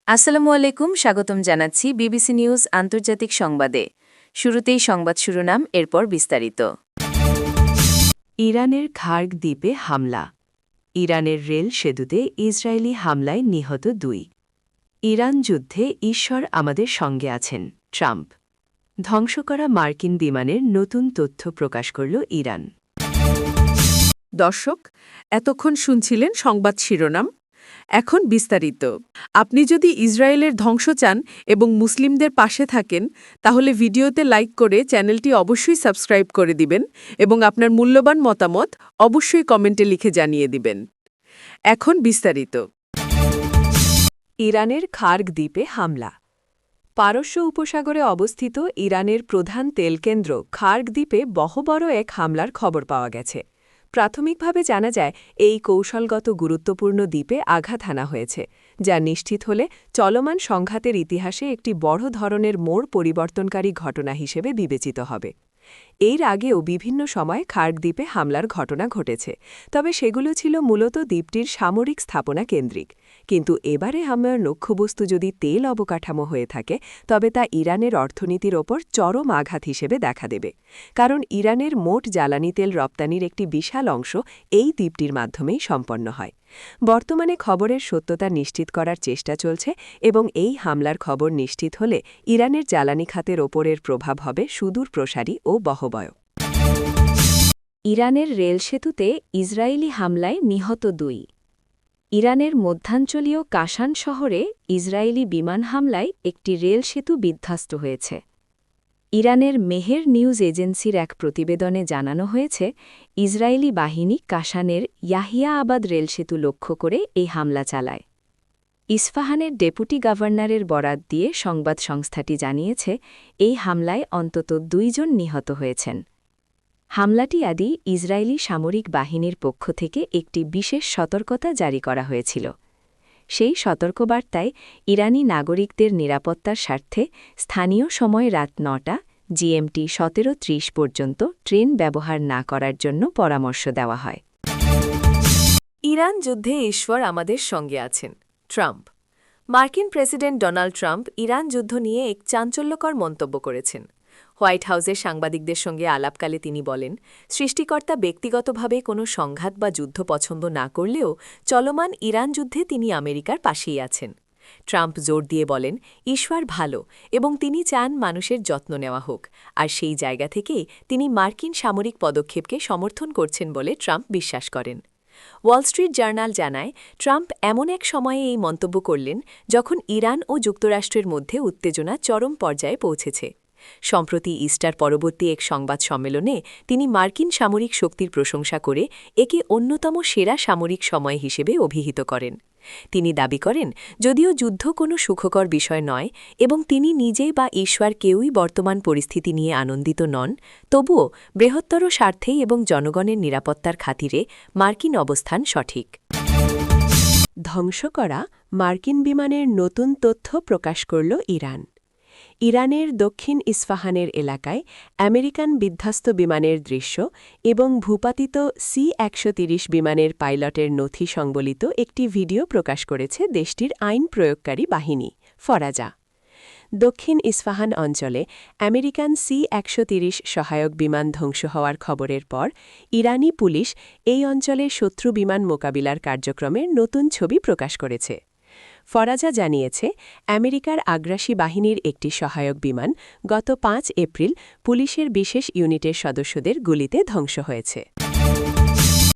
আসসালামু আলাইকুম, স্বাগতম জানাচ্ছি বিবিসি নিউজ আন্তর্জাতিক সংবাদে। শুরুতেই সংবাদ শিরোনাম, এরপর বিস্তারিত। ইরানের খার্গ দ্বীপে হামলা। ইরানের রেল সেতুতে ইসরায়েলি হামলায় নিহত ২। ইরান যুদ্ধে ঈশ্বর আমাদের সঙ্গে আছেন, ট্রাম্প। ধ্বংস করা মার্কিন বিমানের নতুন তথ্য প্রকাশ করল ইরান। দর্শক, এতক্ষণ শুনছিলেন সংবাদ শিরোনাম। এখন বিস্তারিত। আপনি যদি ইসরায়েলের ধ্বংস চান এবং মুসলিমদের পাশে থাকেন, তাহলে ভিডিওতে লাইক করে চ্যানেলটি অবশ্যই সাবস্ক্রাইব করে দিবেন এবং আপনার মূল্যবান মতামত অবশ্যই কমেন্টে লিখে জানিয়ে দিবেন। এখন বিস্তারিত। ইরানের খার্গ দ্বীপে হামলা। পারস্য উপসাগরে অবস্থিত ইরানের প্রধান তেলকেন্দ্র খার্গ দ্বীপে বহবড় এক হামলার খবর পাওয়া গেছে। প্রাথমিকভাবে জানা যায় এই কৌশলগত গুরুত্বপূর্ণ দ্বীপে আঘাত হানা হয়েছে, যা নিশ্চিত হলে চলমান সংঘাতের ইতিহাসে একটি বড় ধরনের মোড় পরিবর্তনকারী ঘটনা হিসেবে বিবেচিত হবে। এর আগেও বিভিন্ন সময় খার্গ দ্বীপে হামলার ঘটনা ঘটেছে, তবে সেগুলো ছিল মূলত দ্বীপটির সামরিক স্থাপনা কেন্দ্রিক। কিন্তু এবারে হামলার লক্ষ্যবস্তু যদি তেল অবকাঠামো হয়ে থাকে, তবে তা ইরানের অর্থনীতির ওপর চরম আঘাত হিসেবে দেখা দেবে, কারণ ইরানের মোট জ্বালানি তেল রপ্তানির একটি বিশাল অংশ এই দ্বীপটির মাধ্যমেই সম্পন্ন হয়। বর্তমানে খবরের সত্যতা নিশ্চিত করার চেষ্টা চলছে এবং এই হামলার খবর নিশ্চিত হলে ইরানের জ্বালানি খাতের ওপরের প্রভাব হবে সুদূর প্রসারী ও বহবয়। ইরানের রেল সেতুতে ইসরায়েলি হামলায় নিহত ২। ইরানের মধ্যাঞ্চলীয় কাশান শহরে ইসরায়েলি বিমান হামলায় একটি রেল সেতু বিধ্বস্ত হয়েছে। ইরানের মেহের নিউজ এজেন্সির এক প্রতিবেদনে জানানো হয়েছে, ইসরায়েলি বাহিনী কাশানের ইয়াহিয়া আবাদ রেলসেতু লক্ষ্য করে এই হামলা চালায়। ইস্পাহানের ডেপুটি গভর্নরের বরাত দিয়ে সংবাদ সংস্থাটি জানিয়েছে, এই হামলায় অন্তত ২ জন নিহত হয়েছেন। হামলাটি আদি ইসরায়েলি সামরিক বাহিনীর পক্ষ থেকে একটি বিশেষ সতর্কতা জারি করা হয়েছিল। সেই সতর্কবার্তায় ইরানি নাগরিকদের নিরাপত্তার স্বার্থে স্থানীয় সময় রাত ৯টা GMT ১৭:৩০ পর্যন্ত ট্রেন ব্যবহার না করার জন্য পরামর্শ দেওয়া হয়। ইরান যুদ্ধে ঈশ্বর আমাদের সঙ্গে আছেন, ট্রাম্প। মার্কিন প্রেসিডেন্ট ডোনাল্ড ট্রাম্প ইরান যুদ্ধ নিয়ে এক চাঞ্চল্যকর মন্তব্য করেছেন। হোয়াইট হাউসের সাংবাদিকদের সঙ্গে আলাপকালে তিনি বলেন, সৃষ্টিকর্তা ব্যক্তিগতভাবে কোনো সংঘাত বা যুদ্ধ পছন্দ না করলেও চলমান ইরান যুদ্ধে তিনি আমেরিকার পাশেই আছেন। ট্রাম্প জোর দিয়ে বলেন, ঈশ্বর ভালো এবং তিনি চান মানুষের যত্ন নেওয়া হোক, আর সেই জায়গা থেকেই তিনি মার্কিন সামরিক পদক্ষেপকে সমর্থন করছেন বলে ট্রাম্প বিশ্বাস করেন। ওয়াল স্ট্রিট জার্নাল জানায়, ট্রাম্প এমন এক সময়ে এই মন্তব্য করলেন যখন ইরান ও যুক্তরাষ্ট্রের মধ্যে উত্তেজনা চরম পর্যায়ে পৌঁছেছে। সম্প্রতি ইস্টার পরবর্তী এক সংবাদ সম্মেলনে তিনি মার্কিন সামরিক শক্তির প্রশংসা করে একে অন্যতম সেরা সামরিক সময় হিসেবে অভিহিত করেন। তিনি দাবি করেন, যদিও যুদ্ধ কোনো সুখকর বিষয় নয় এবং তিনি নিজে বা ঈশ্বর কেউই বর্তমান পরিস্থিতি নিয়ে আনন্দিত নন, তবুও বৃহত্তর স্বার্থেই এবং জনগণের নিরাপত্তার খাতিরে মার্কিন অবস্থান সঠিক। ধ্বংস করা মার্কিন বিমানের নতুন তথ্য প্রকাশ করল ইরান। ইরানের দক্ষিণ ইস্পাহানের এলাকায় আমেরিকান বিধ্বস্ত বিমানের দৃশ্য এবং ভূপাতিত C-130 বিমানের পাইলটের নথি সংবলিত একটি ভিডিও প্রকাশ করেছে দেশটির আইন প্রয়োগকারী বাহিনী, ফরাজা। দক্ষিণ ইস্পাহান অঞ্চলে আমেরিকান C-130 সহায়ক বিমান ধ্বংস হওয়ার খবরের পর ইরানি পুলিশ এই অঞ্চলে শত্রু বিমান মোকাবিলার কার্যক্রমের নতুন ছবি প্রকাশ করেছে। ফরাজা জানিয়েছে, আমেরিকার আগ্রাসী বাহিনীর একটি সহায়ক বিমান গত ৫ এপ্রিল পুলিশের বিশেষ ইউনিটের সদস্যদের গুলিতে ধ্বংস হয়েছে।